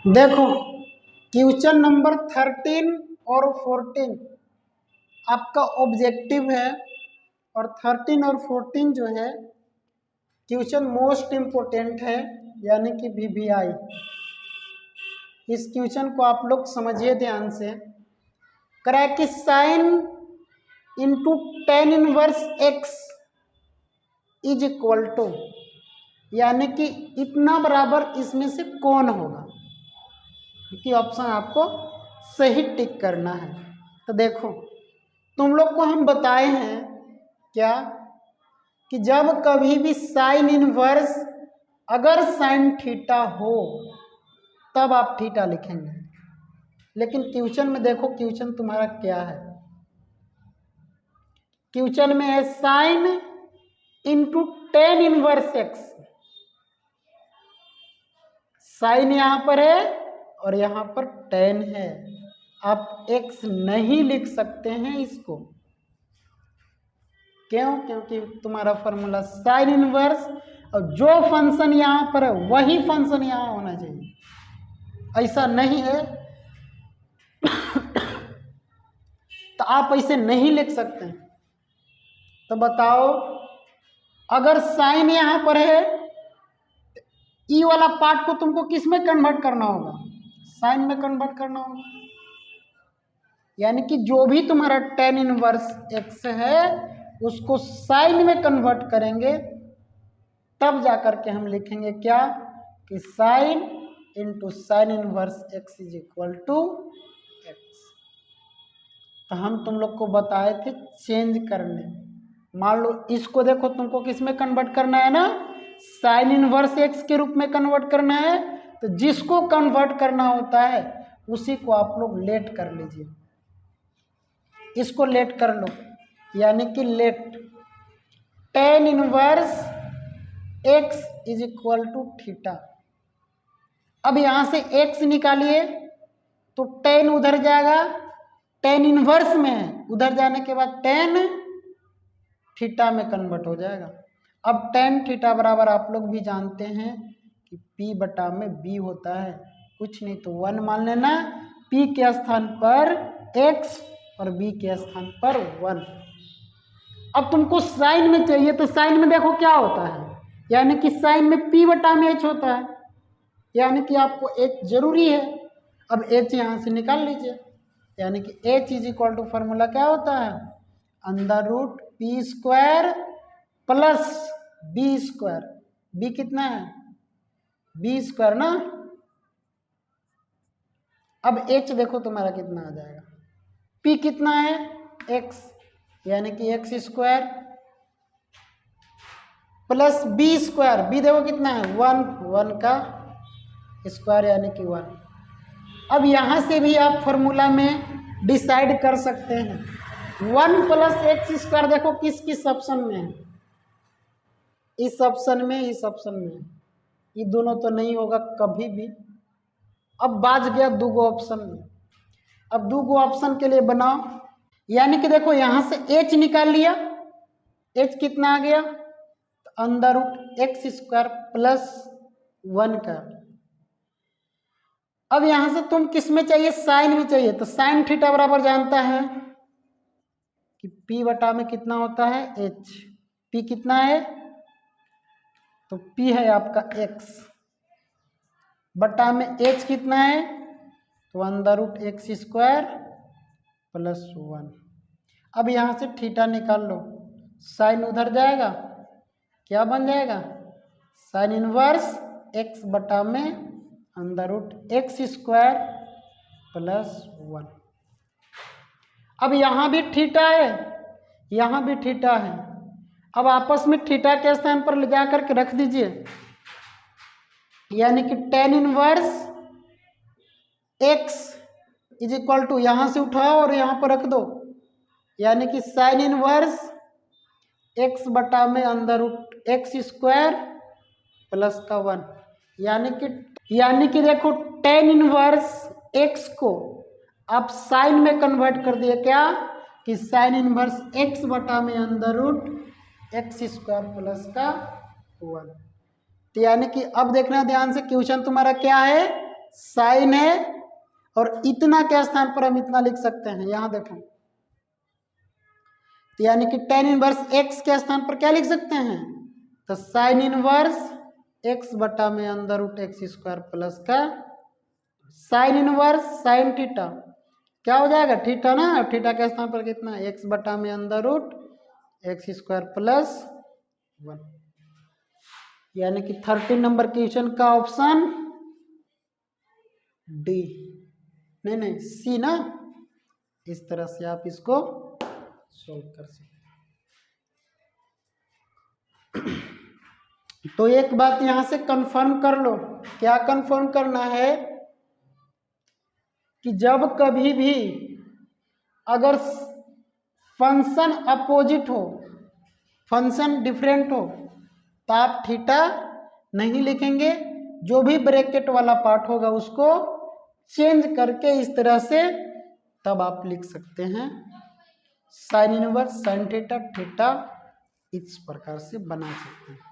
देखो question number 13 और 14 आपका ऑब्जेक्टिव है और 13 और 14 जो है क्वेश्चन मोस्ट इम्पोर्टेंट है यानी कि VVI। इस क्वेश्चन को आप लोग समझिए ध्यान से। क्रैक sine into tan inverse x is equal to, यानी कि इतना बराबर इसमें से कौन होगा, क्योंकि ऑप्शन आपको सही टिक करना है। तो देखो तुम लोग को हम बताए हैं क्या कि जब कभी भी साइन इनवर्स अगर साइन थीटा हो तब आप थीटा लिखेंगे, लेकिन क्वेश्चन में देखो क्वेश्चन तुम्हारा क्या है। क्वेश्चन में है sine into tan inverse x. Sine यहां पर है और यहां पर टेन है, आप एक्स नहीं लिख सकते हैं इसको। क्यों? क्योंकि तुम्हारा फॉर्मूला साइन इनवर्स और जो फंक्शन यहां पर है वही फंक्शन यहां होना चाहिए, ऐसा नहीं है। तो आप ऐसे नहीं लिख सकते। तो बताओ अगर साइन यहां पर है ई वाला पार्ट को तुमको किस में कन्वर्ट करना होगा? साइन में कन्वर्ट करना होगा, यानी कि जो भी तुम्हारा टेन इनवर्स एक्स है उसको साइन में कन्वर्ट करेंगे, तब जाकर के हम लिखेंगे क्या कि sine into sine inverse x is equal to x. तो हम तुम लोग को बताए थे चेंज करने। मान लो इसको देखो तुमको किस में कन्वर्ट करना है ना, साइन इनवर्स एक्स के रूप में कन्वर्ट करना है। तो जिसको कन्वर्ट करना होता है उसी को आप लोग लेट कर लीजिए, इसको लेट कर लो, यानी कि let tan inverse x is equal to theta. अब यहां से एक्स निकालिए तो टेन उधर जाएगा, टेन इनवर्स में है, उधर जाने के बाद टेन थीटा में कन्वर्ट हो जाएगा। अब टेन थीटा बराबर आप लोग भी जानते हैं कि P बटा में B होता है, कुछ नहीं तो 1 मान लेना। P के स्थान पर x और B के स्थान पर 1। अब तुमको साइन में चाहिए तो साइन में देखो क्या होता है, यानी कि साइन में P बटा में h होता है, यानी कि आपको h जरूरी है। अब h यहां से निकाल लीजिए, यानी कि h is equal to formula क्या होता है, under root P square plus B square. B कितना है, बी स्क्वायर ना। अब h देखो तुम्हारा कितना आ जाएगा, p कितना है x, यानी कि x square plus B square. B देखो कितना है 1, 1 का स्क्वायर यानी कि 1। अब यहां से भी आप फॉर्मूला में डिसाइड कर सकते हैं 1 प्लस एक्स स्क्वायर देखो किस किस ऑप्शन में है, इस ऑप्शन में, इस ऑप्शन में। ये दोनों तो नहीं होगा कभी भी। अब बाज गया दूगो ऑप्शन में। अब दूगो ऑप्शन के लिए बनाओ, यानी कि देखो यहां से h निकाल लिया, h कितना आ गया under root x square plus 1 का। अब यहां से तुम किस में चाहिए, साइन में चाहिए, तो साइन थीटा बराबर जानता है कि P बटा में कितना होता है h। P कितना है, तो P है आपका x बटा में h कितना है, तो under root x square plus 1। अब यहां से थीटा निकाल लो, साइन उधर जाएगा, क्या बन जाएगा साइन इनवर्स x बटा में under root x square plus 1। अब यहां भी थीटा है, यहां भी थीटा है। अब आपस में थीटा के स्थान पर ले जाकर के रख दीजिए, यानी कि tan inverse x is equal to, यहां से उठाओ और यहां पर रख दो, यानी कि साइन इनवर्स x बटा में under root x square plus का 1, यानी कि देखो टेन इनवर्स x को आप साइन में कन्वर्ट कर दिए, क्या कि साइन इनवर्स x बटा में under root x square plus का 1। तो यानी कि अब देखना ध्यान से, क्वेश्चन तुम्हारा क्या है साइन है और इतना के स्थान पर हम इतना लिख सकते हैं। यहां देखो, तो यानी कि tan इनवर्स x के स्थान पर क्या लिख सकते हैं, तो साइन इनवर्स x बटा में under root x square plus का साइन इनवर्स साइन थीटा क्या हो जाएगा, थीटा ना, और थीटा के स्थान पर कितना, x बटा में under root x square plus 1, यानी कि 13 नंबर क्वेश्चन का ऑप्शन डी, नहीं सी ना। इस तरह से आप इसको सॉल्व कर सकते हैं। तो एक बात यहां से कंफर्म कर लो, क्या कंफर्म करना है कि जब कभी भी अगर फंक्शन अपोजिट हो, फंक्शन डिफरेंट हो, तो आप थीटा नहीं लिखेंगे, जो भी ब्रैकेट वाला पार्ट होगा उसको चेंज करके इस तरह से तब आप लिख सकते हैं sign inverse sine theta, theta इस प्रकार से बना सकते हैं।